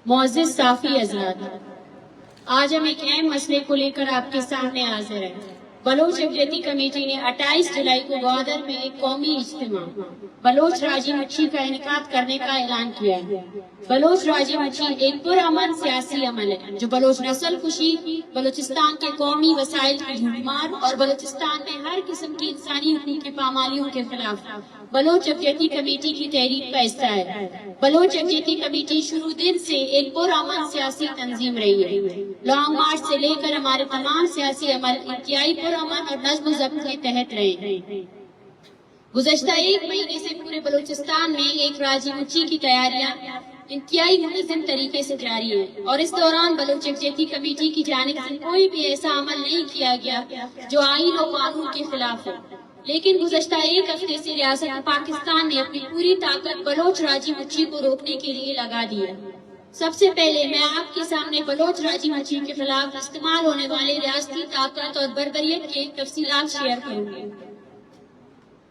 معزز صافی حضرات، آج ہم ایک اہم مسئلے کو لے کر آپ کے سامنے حاضر ہیں۔ بلوچ یکجہتی کمیٹی نے 28 جولائی کو گوادر میں ایک قومی اجتماع بلوچ راجی مچھی کا انعقاد کرنے کا اعلان کیا ہے۔ بلوچ راجی مچھی ایک پرامن سیاسی عمل ہے جو بلوچ نسل کشی، بلوچستان کے قومی وسائل کی جھوٹمار اور بلوچستان میں ہر قسم کی انسانی حقوق کی پامالیوں کے خلاف بلوچ یکجہتی کمیٹی کی تحریک کا حصہ ہے۔ بلوچ یکجہتی کمیٹی شروع دن سے ایک پرامن سیاسی تنظیم رہی ہے۔ لانگ مارچ سے لے کر ہمارے تمام سیاسی عمل انتہائی پرامن اور نظم و ضبط کے تحت رہے ہیں۔ گزشتہ ایک مہینے سے پورے بلوچستان میں ایک راجی مچھی کی تیاریاں انتہائی منظم طریقے سے جاری ہے، اور اس دوران بلوچ یکجہتی کمیٹی کی جانب سے کوئی بھی ایسا عمل نہیں کیا گیا جو آئین و قانون کے خلاف ہو۔ لیکن گزشتہ ایک ہفتے سے ریاست پاکستان نے اپنی پوری طاقت بلوچ راجی مچھی کو روکنے کے لیے لگا دی ہے۔ سب سے پہلے میں آپ کے سامنے بلوچ راجی مچھی کے خلاف استعمال ہونے والے ریاستی طاقت اور بربریت کے تفصیلات شیئر کروں گی۔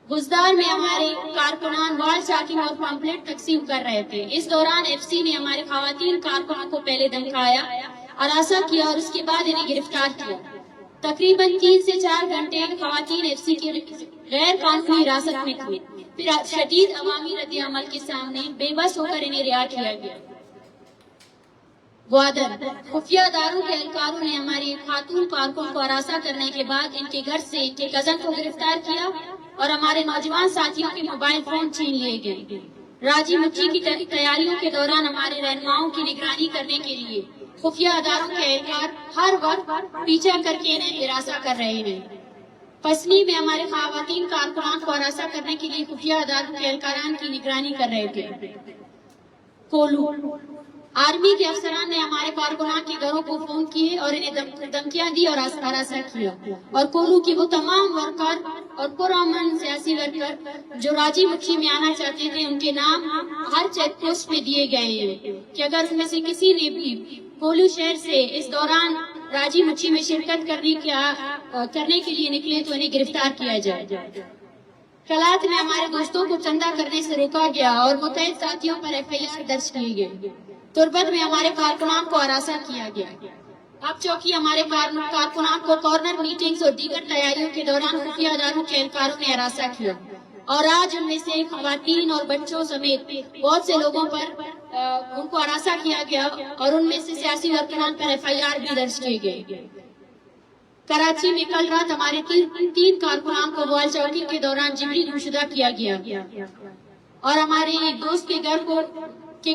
گزدار میں ہمارے کارکنان وال چاکنگ اور پمپلیٹ تقسیم کر رہے تھے۔ اس دوران ایف سی نے ہمارے خواتین کارکنوں کو پہلے دھمکایا، ہراساں کیا اور اس کے بعد انہیں گرفتار کیا۔ تقریباً 3 سے 4 گھنٹے خواتین ایف سی کی غیر قانونی حراست میں تھی، پھر شدید عوامی رد عمل کے سامنے بے بس ہو کر انہیں رہا کیا گیا۔ گوادر خفیہ اداروں کے اہلکاروں نے ہماری خاتون کارکن کو ہراساں کرنے کے بعد ان کے گھر سے ان کے کزن کو گرفتار کیا اور ہمارے نوجوان ساتھیوں کے موبائل فون چھین لیے گئے۔ راجی مچھی کی تیاریوں کے دوران ہمارے رہنماؤں کی نگرانی کرنے کے لیے خفیہ اداروں کے اہلکار ہر وقت پیچھا کر کے انہیں ہراساں کر رہے ہیں۔ پسنی میں ہمارے خواتین کارکنان کو ہراساں کرنے کے لیے خفیہ اداروں کے اہلکاران کی نگرانی کر رہے تھے۔ کولو آرمی کے افسران نے ہمارے کارکنان کے گھروں کو فون کیے اور انہیں دھمکیاں دی اور ہراساں کیا، اور کولو کے وہ تمام ورکر اور پرامن سیاسی ورکر جو راجی مچھی میں آنا چاہتے تھے ان کے نام ہر چیک پوسٹ میں دیے گئے ہیں کہ اگر ان میں سے کسی نے بھی کولو شہر سے اس دوران راجی مچھی میں شرکت کرنے کے لیے نکلے تو انہیں گرفتار کیا جائے۔ کلات میں ہمارے دوستوں کو چندہ کرنے سے روکا گیا اور متعدد ساتھیوں پر ایف آئی آر درج کیے گئے۔ تربت میں ہمارے کارکنان کو ہراساں کیا گیا۔ اب چوکی ہمارے کارکنان کو کارنر میٹنگز اور دیگر تیاریوں کے دوران خفیہ اداروں کے اہلکاروں نے ہراساں کیا، اور آج ان میں سے خواتین اور بچوں سمیت بہت سے لوگوں پر ان کو ہراساں کیا گیا اور ان میں سے سیاسی ورکران پر ایف آئی آر بھی درج کیے گئے۔ کراچی میں کل رات ہمارے 3 کارکنان کو وال چاکنگ کے دوران جبری گمشدہ کیا گیا، اور ہمارے ایک دوست کے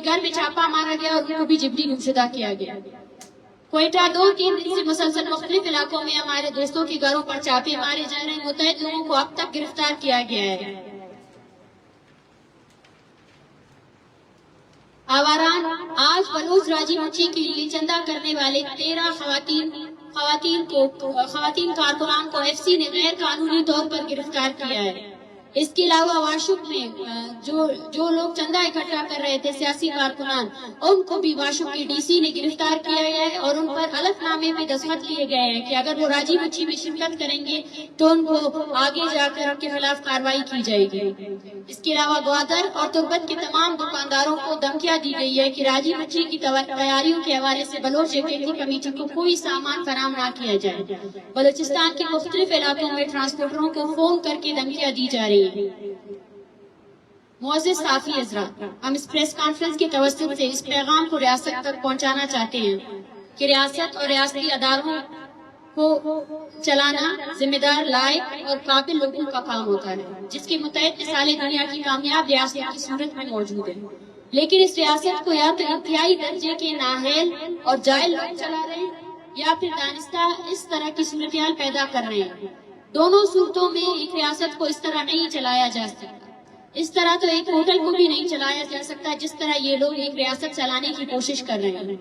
گھر میں چھاپا مارا گیا اور ان کو بھی جبری گمشدہ کیا گیا۔ کوئٹہ 2-3 دن سے مسلسل مختلف علاقوں میں ہمارے دوستوں کے گھروں پر چھاپے مارے جا رہے ہیں۔ متعدد لوگوں کو اب تک گرفتار کیا گیا ہے۔ آواران آج بلوچ راجی مچھی کے لیے چندہ کرنے والے 13 خواتین کارکنان کو ایف سی نے غیر قانونی طور پر گرفتار کیا ہے۔ اس کے علاوہ واشوق میں جو لوگ چندہ اکٹھا کر رہے تھے سیاسی کارکنان، ان کو بھی واشوق کے ڈی سی نے گرفتار کیا گیا ہے اور ان پر حلف نامے میں دستخط لیے گئے ہیں کہ اگر وہ راجی مچھی میں شرکت کریں گے تو ان کو آگے جا کر ان کے خلاف کارروائی کی جائے گی۔ اس کے علاوہ گوادر اور تربت کے تمام دکانداروں کو دھمکیاں دی گئی ہے کہ راجی مچھی کی تیاریوں کے حوالے سے بلوچ یکجہتی کمیٹی کو کوئی سامان فراہم نہ کیا جائے۔ بلوچستان کے مختلف علاقوں میں ٹرانسپورٹروں کو فون کر کے دھمکیاں دی جا رہی ہیں۔ معزز صافی حضرات، ہم اس پریس کانفرنس کے توسط سے اس پیغام کو ریاست تک پہنچانا چاہتے ہیں کہ ریاست اور ریاستی اداروں کو چلانا ذمہ دار، لائق اور قابل لوگوں کا کام ہوتا ہے، جس کے متعدد مثالیں دنیا کی کامیاب ریاست کی صورت میں موجود ہیں، لیکن اس ریاست کو یا تو انتہائی درجے کے نااہل اور جاہل لوگ چلا رہے ہیں یا پھر دانستہ اس طرح کی صورتحال پیدا کر رہے ہیں۔ دونوں صورتوں میں ایک ریاست کو اس طرح نہیں چلایا جا سکتا۔ اس طرح تو ایک ہوٹل کو بھی نہیں چلایا جا سکتا جس طرح یہ لوگ ایک ریاست چلانے کی کوشش کر رہے ہیں۔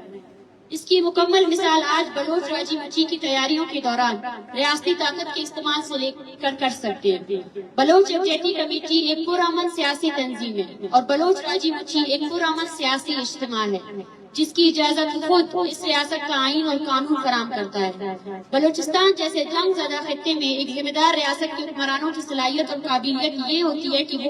اس کی مکمل مثال آج بلوچ راجی مچھی کی تیاریوں کے دوران ریاستی طاقت کے استعمال سے لے کر سکتے ہیں۔ بلوچ یکجہتی کمیٹی ایک پرامن سیاسی تنظیم ہے اور بلوچ راجی مچھی ایک پرامن سیاسی اجتماع ہے جس کی اجازت خود اس ریاست کا آئین اور قانون فراہم کرتا ہے۔ بلوچستان جیسے جنگ زدہ خطے میں ایک ذمہ دار ریاست کے حکمرانوں کی صلاحیت اور قابلیت یہ ہوتی ہے کہ وہ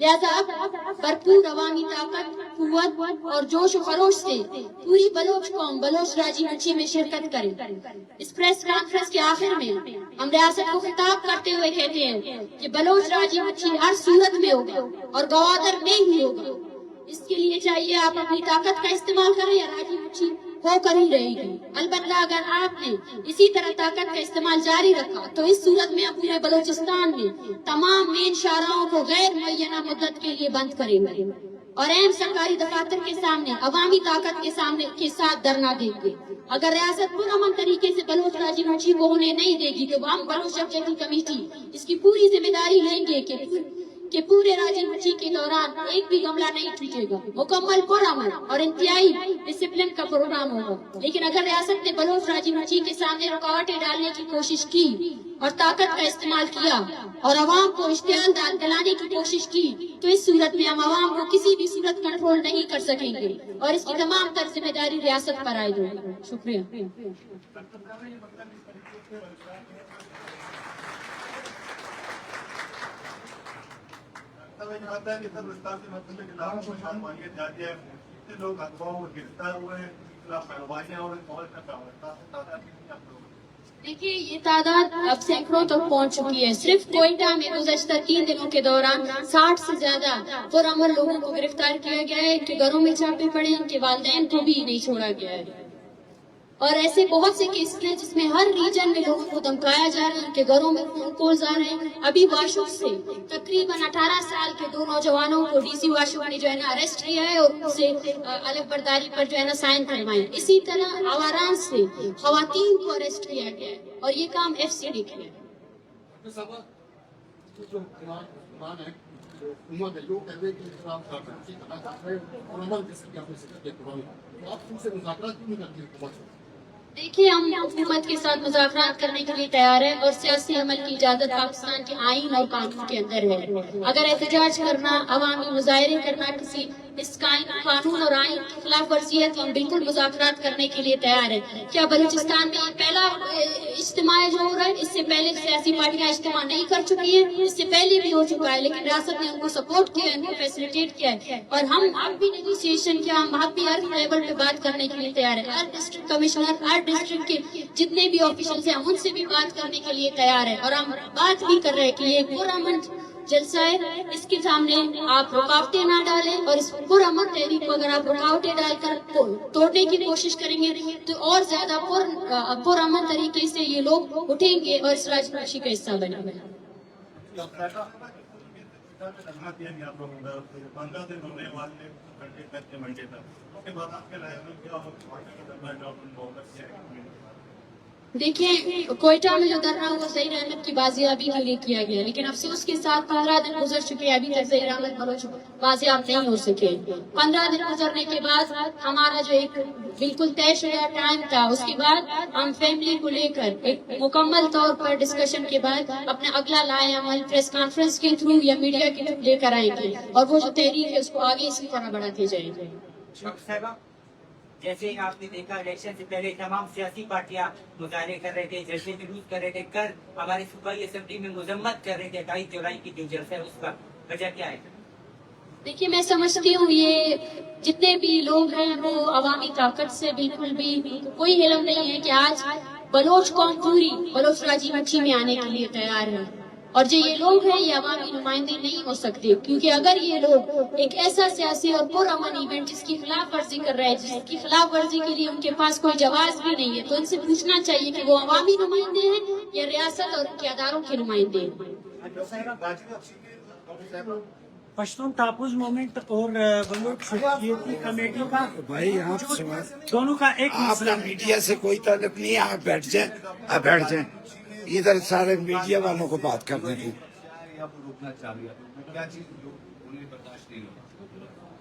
لہذا اب بھرپور عوامی طاقت، قوت اور جوش و خروش سے پوری بلوچ قوم بلوچ راجی مچھی میں شرکت کرے۔ اس پریس کانفرنس کے آخر میں ہم ریاست کو خطاب کرتے ہوئے کہتے ہیں کہ بلوچ راجی مچھی ہر صورت میں ہوگا اور گوادر میں ہی ہوگا۔ اس کے لیے چاہیے آپ اپنی طاقت کا استعمال کریں یا راجی مچھی ہو کر ہی رہے گی۔ البتہ اگر آپ نے اسی طرح طاقت کا استعمال جاری رکھا تو اس صورت میں پورے بلوچستان میں تمام مین شاہراہوں کو غیر معینہ مدت کے لیے بند کریں گے اور اہم سرکاری دفاتر کے سامنے عوامی طاقت کے ساتھ دھرنا دیں گے۔ اگر ریاست پرامن طریقے سے بلوچ راجی مچھی کو ہونے نہیں دے گی تو ہم بلوچ جمہوریہ کمیٹی اس کی پوری ذمہ داری لیں گے کہ پورے راجی مچھی کے دوران ایک بھی گملہ نہیں ٹوٹے گا۔ مکمل پرامن اور انتہائی ڈسپلن کا پروگرام ہوگا۔ لیکن اگر ریاست نے بلوچ راجی مچھی کے سامنے رکاوٹیں ڈالنے کی کوشش کی اور طاقت کا استعمال کیا اور عوام کو اشتعال دلانے کی کوشش کی تو اس صورت میں ہم عوام کو کسی بھی صورت کنٹرول نہیں کر سکیں گے اور اس کی تمام تر ذمہ داری ریاست پر عائد ہوگی۔ شکریہ۔ دیکھیے یہ تعداد اب سینکڑوں تک پہنچ چکی ہے۔ صرف کوئٹہ میں گزشتہ 3 دنوں کے دوران 60 سے زیادہ پرامن لوگوں کو گرفتار کیا گیا ہے۔ ان کے گھروں میں چھاپے پڑے، ان کے والدین کو بھی نہیں چھوڑا گیا ہے اور ایسے بہت سے کیسز ہیں جس میں ہر ریجن میں لوگوں کو دھمکایا جا رہا ہے، ان کے گھروں میں فون کالز آ رہے ہیں۔ ابھی واشوق سے تقریباً 18 سال کے 2 نوجوانوں کو ڈی سی واشوق نے جو ہے نا اریسٹ کیا ہے اور ان سے الگ برداری پر جو ہے نا سائن کروائے۔ اسی طرح آواران سے خواتین کو اریسٹ کیا گیا ہے اور یہ کام ایف سی نے کیا ہے۔ دیکھیے ہم حکومت کے ساتھ مذاکرات کرنے کے لیے تیار ہیں اور سیاسی عمل کی اجازت پاکستان کے آئین اور قانون کے اندر ہے۔ اگر احتجاج کرنا، عوامی مظاہرے کرنا کسی اس قانون اور آئین کی خلاف ورزی ہے تو ہم بالکل مذاکرات کرنے کے لیے تیار ہیں۔ کیا بلوچستان میں یہ پہلا اجتماع جو ہو رہا ہے؟ اس سے پہلے سیاسی پارٹیاں اجتماع نہیں کر چکی ہیں، اس سے پہلے بھی ہو چکا ہے، لیکن ریاست نے ان کو سپورٹ کیا ہے، ان کو فیسیلیٹیٹ کیا ہے اور ہم اب بھی نیگوسیشن کیا، ہم اب بھی ہر لیول پہ بات کرنے کے لیے تیار ہیں۔ ہر ڈسٹرکٹ کمشنر، ہر ڈسٹرکٹ کے جتنے بھی آفیشلز ہیں ہم ان سے بھی بات کرنے کے لیے تیار ہیں اور ہم بات بھی کر رہے ہیں کہ یہ پرامن جلسہ ہے، اس کے سامنے آپ رکاوٹیں نہ ڈالیں اور اس پرامن تحریک کو اگر آپ رکاوٹیں ڈال کر توڑنے کی کوشش کریں گے تو اور زیادہ پرامن طریقے سے یہ لوگ اٹھیں گے اور اس راج مچھی کا حصہ بنیں گے۔ دیکھیں کوئٹہ میں جو دھرنا ہوا ظہیر احمد کی بازیابی کے لیے کیا گیا، لیکن افسوس کے ساتھ 15 دن گزر چکے، ابھی تک ظہیر احمد بلوچ بازیاب نہیں ہو سکے۔ 15 دن گزرنے کے بعد ہمارا جو ایک بالکل طے شدہ ٹائم تھا، اس کے بعد ہم فیملی کو لے کر ایک مکمل طور پر ڈسکشن کے بعد اپنا اگلا لائے عمل پریس کانفرنس کے تھرو یا میڈیا کے تھرو لے کر آئیں گے اور وہ جو تحریک ہے اس کو آگے اسی طرح بڑھاتے جائیں گے۔ جیسے آپ نے دیکھا الیکشن سے پہلے تمام سیاسی پارٹیاں مظاہرے کر رہے تھے، جیسے جلوس کر رہے تھے، کل ہماری صوبائی اسمبلی میں مذمت کر رہے تھے 28 جولائی کی جو جلسہ ہے اس کا وجہ کیا ہے؟ دیکھیے میں سمجھتی ہوں یہ جتنے بھی لوگ ہیں وہ عوامی طاقت سے بالکل بھی کوئی علم نہیں ہے کہ آج بلوچ قوم پوری بلوچ راجی مچھی میں آنے کے لیے تیار ہے اور جو یہ لوگ ہیں یہ عوامی نمائندے نہیں ہو سکتے، کیونکہ اگر یہ لوگ ایک ایسا سیاسی اور پرامن ایونٹ جس کی خلاف ورزی کر رہے ہیں، جس کی خلاف ورزی کے لیے ان کے پاس کوئی جواز بھی نہیں ہے، تو ان سے پوچھنا چاہیے کہ وہ عوامی نمائندے ہیں یا ریاست اور ان کے اداروں کے نمائندے ہیں۔ پشتون تحفظ موومنٹ اور بلوچ شخصیتی کمیٹی کا بھائی دونوں کا ایک مسئلہ، میڈیا سے کوئی تعلق نہیں ہے، آپ بیٹھ جائیں، آپ بیٹھ جائیں، ادھر سارے میڈیا والوں کو بات کرنے دیں۔